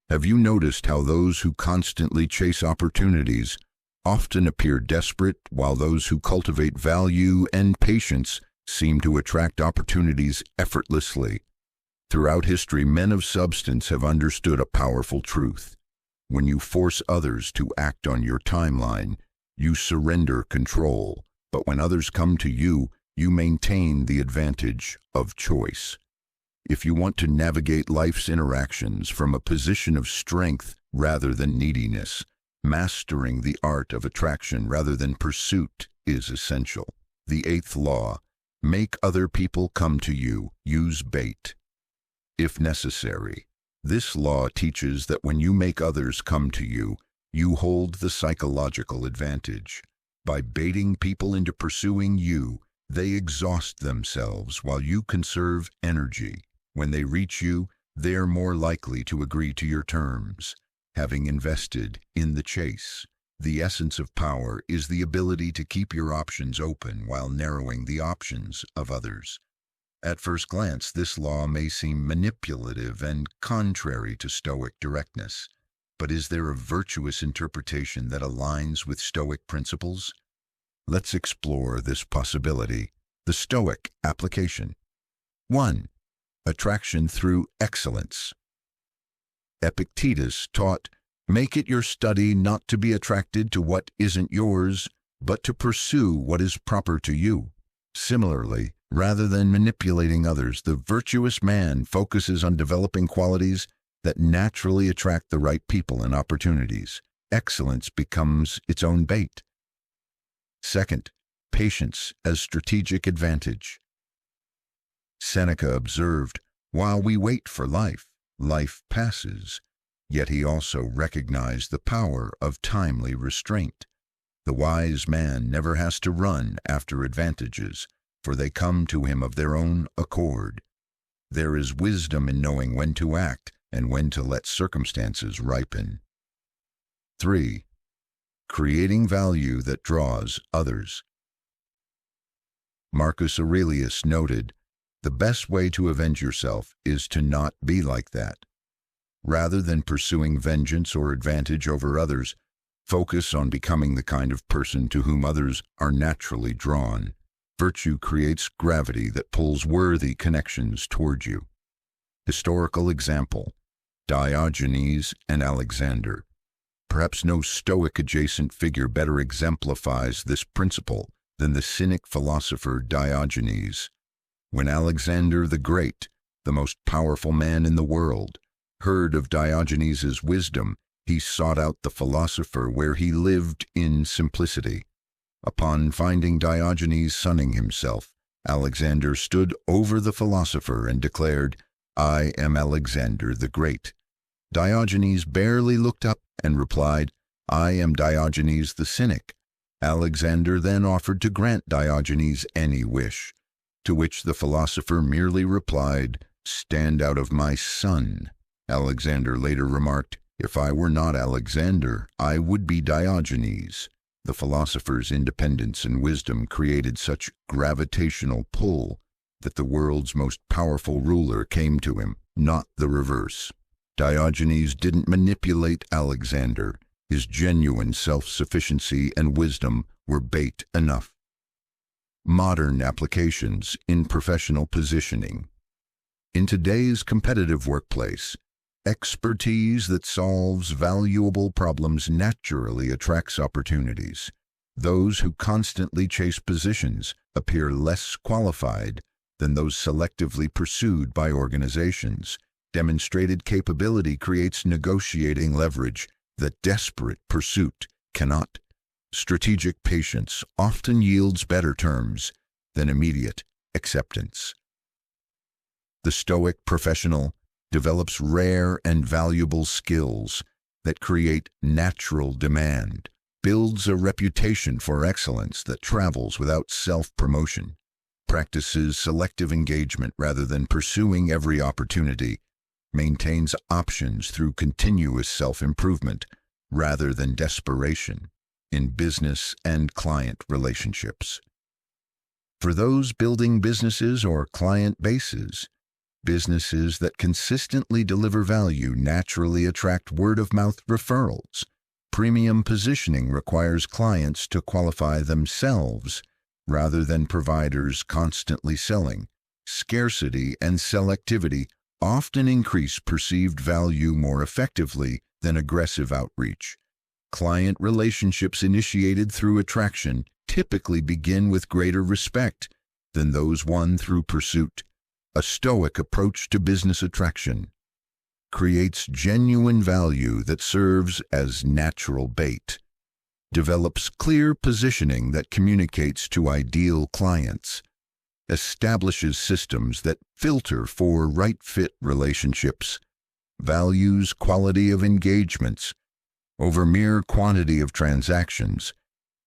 Have you noticed how those who constantly chase opportunities often appear desperate, while those who cultivate value and patience seem to attract opportunities effortlessly? Throughout history, men of substance have understood a powerful truth. When you force others to act on your timeline, you surrender control. But when others come to you, you maintain the advantage of choice. If you want to navigate life's interactions from a position of strength rather than neediness, mastering the art of attraction rather than pursuit is essential. The eighth law: make other people come to you. Use bait, if necessary. This law teaches that when you make others come to you, you hold the psychological advantage. By baiting people into pursuing you, they exhaust themselves while you conserve energy. When they reach you, they are more likely to agree to your terms, having invested in the chase. The essence of power is the ability to keep your options open while narrowing the options of others. At first glance, this law may seem manipulative and contrary to Stoic directness, but is there a virtuous interpretation that aligns with Stoic principles? Let's explore this possibility. The Stoic application. 1. Attraction through excellence. Epictetus taught, "Make it your study not to be attracted to what isn't yours, but to pursue what is proper to you." Similarly, rather than manipulating others, the virtuous man focuses on developing qualities that naturally attract the right people and opportunities. Excellence becomes its own bait. 2. Patience as strategic advantage. Seneca observed, "While we wait for life, life passes." Yet he also recognized the power of timely restraint. The wise man never has to run after advantages, for they come to him of their own accord. There is wisdom in knowing when to act and when to let circumstances ripen. 3. Creating value that draws others. Marcus Aurelius noted, "The best way to avenge yourself is to not be like that." Rather than pursuing vengeance or advantage over others, focus on becoming the kind of person to whom others are naturally drawn. Virtue creates gravity that pulls worthy connections toward you. Historical example: Diogenes and Alexander. Perhaps no Stoic adjacent figure better exemplifies this principle than the Cynic philosopher Diogenes. When Alexander the Great, the most powerful man in the world, heard of Diogenes' wisdom, he sought out the philosopher where he lived in simplicity. Upon finding Diogenes sunning himself, Alexander stood over the philosopher and declared, "I am Alexander the Great." Diogenes barely looked up and replied, "I am Diogenes the Cynic." Alexander then offered to grant Diogenes any wish, to which the philosopher merely replied, "Stand out of my sun." Alexander later remarked, "If I were not Alexander, I would be Diogenes." The philosopher's independence and wisdom created such gravitational pull that the world's most powerful ruler came to him, not the reverse. Diogenes didn't manipulate Alexander. His genuine self-sufficiency and wisdom were bait enough. Modern applications in professional positioning. In today's competitive workplace, expertise that solves valuable problems naturally attracts opportunities. Those who constantly chase positions appear less qualified than those selectively pursued by organizations. Demonstrated capability creates negotiating leverage that desperate pursuit cannot. Strategic patience often yields better terms than immediate acceptance. The Stoic professional develops rare and valuable skills that create natural demand, builds a reputation for excellence that travels without self-promotion, practices selective engagement rather than pursuing every opportunity, maintains options through continuous self-improvement rather than desperation in business and client relationships. For those building businesses or client bases, Businesses that consistently deliver value naturally attract word-of-mouth referrals. Premium positioning requires clients to qualify themselves rather than providers constantly selling. Scarcity and selectivity often increase perceived value more effectively than aggressive outreach. Client relationships initiated through attraction typically begin with greater respect than those won through pursuit. A stoic approach to business attraction creates genuine value that serves as natural bait, develops clear positioning that communicates to ideal clients, establishes systems that filter for right-fit relationships, values quality of engagements over mere quantity of transactions,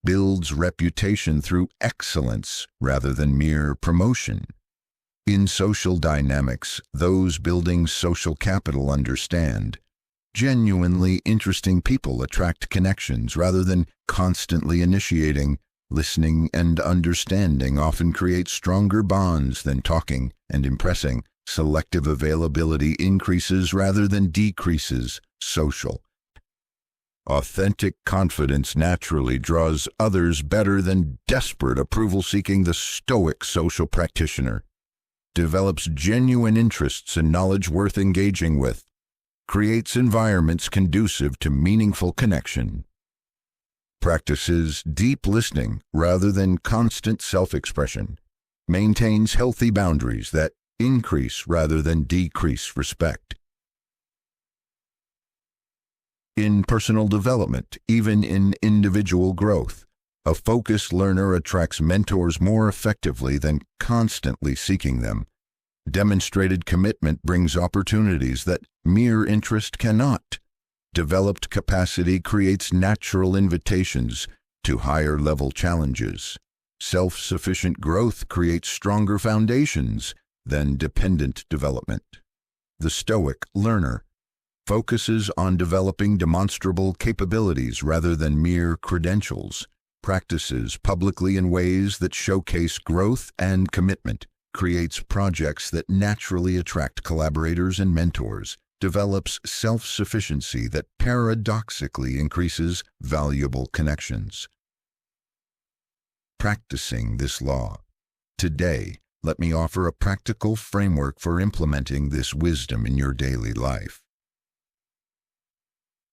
builds reputation through excellence rather than mere promotion. In social dynamics, those building social capital understand genuinely interesting people attract connections rather than constantly initiating. Listening and understanding often create stronger bonds than talking and impressing. Selective availability increases rather than decreases social. Authentic confidence naturally draws others better than desperate approval seeking. The stoic social practitioner develops genuine interests and knowledge worth engaging with, creates environments conducive to meaningful connection, practices deep listening rather than constant self-expression, maintains healthy boundaries that increase rather than decrease respect. In personal development, even in individual growth, a focused learner attracts mentors more effectively than constantly seeking them. Demonstrated commitment brings opportunities that mere interest cannot. Developed capacity creates natural invitations to higher-level challenges. Self-sufficient growth creates stronger foundations than dependent development. The stoic learner focuses on developing demonstrable capabilities rather than mere credentials, practices publicly in ways that showcase growth and commitment, creates projects that naturally attract collaborators and mentors, develops self-sufficiency that paradoxically increases valuable connections. Practicing this law. Today, let me offer a practical framework for implementing this wisdom in your daily life.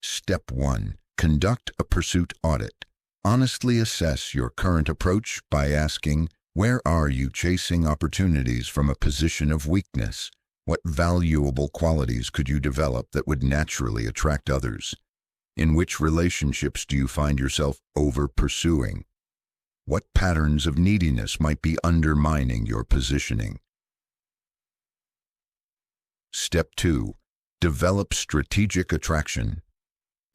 Step 1. Conduct a pursuit audit. Honestly assess your current approach by asking, where are you chasing opportunities from a position of weakness? What valuable qualities could you develop that would naturally attract others? In which relationships do you find yourself over-pursuing? What patterns of neediness might be undermining your positioning? Step 2. Develop strategic attraction.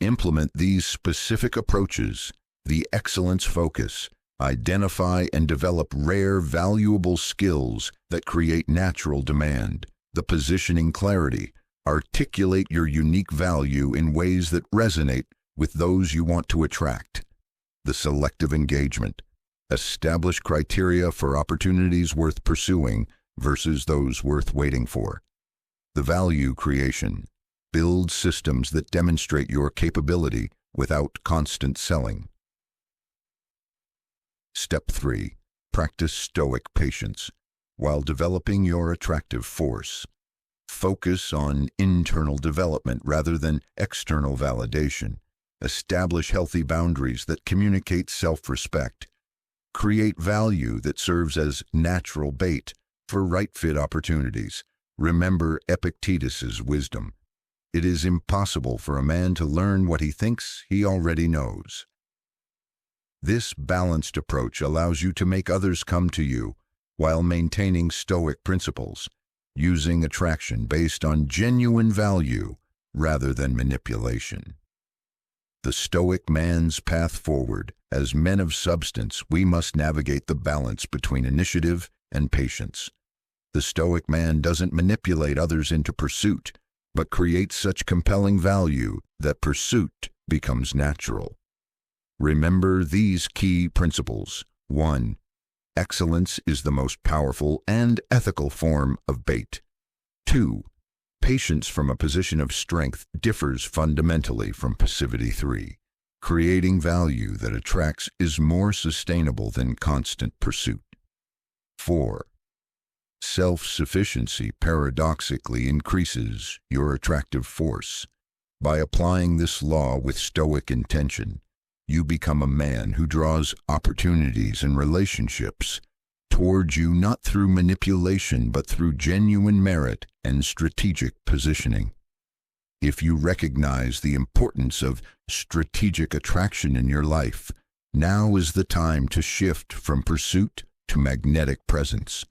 Implement these specific approaches, the excellence focus. Identify and develop rare, valuable skills that create natural demand. The positioning clarity. Articulate your unique value in ways that resonate with those you want to attract. The selective engagement. Establish criteria for opportunities worth pursuing versus those worth waiting for. The value creation. Build systems that demonstrate your capability without constant selling. Step 3. Practice stoic patience while developing your attractive force. Focus on internal development rather than external validation. Establish healthy boundaries that communicate self-respect. Create value that serves as natural bait for right-fit opportunities. Remember Epictetus's wisdom. It is impossible for a man to learn what he thinks he already knows. This balanced approach allows you to make others come to you while maintaining stoic principles, using attraction based on genuine value rather than manipulation. The stoic man's path forward. As men of substance, we must navigate the balance between initiative and patience. The stoic man doesn't manipulate others into pursuit, but creates such compelling value that pursuit becomes natural. Remember these key principles. 1. Excellence is the most powerful and ethical form of bait. 2. Patience from a position of strength differs fundamentally from passivity. 3. Creating value that attracts is more sustainable than constant pursuit. 4. Self-sufficiency paradoxically increases your attractive force. By applying this law with stoic intention, you become a man who draws opportunities and relationships towards you not through manipulation but through genuine merit and strategic positioning. If you recognize the importance of strategic attraction in your life, now is the time to shift from pursuit to magnetic presence.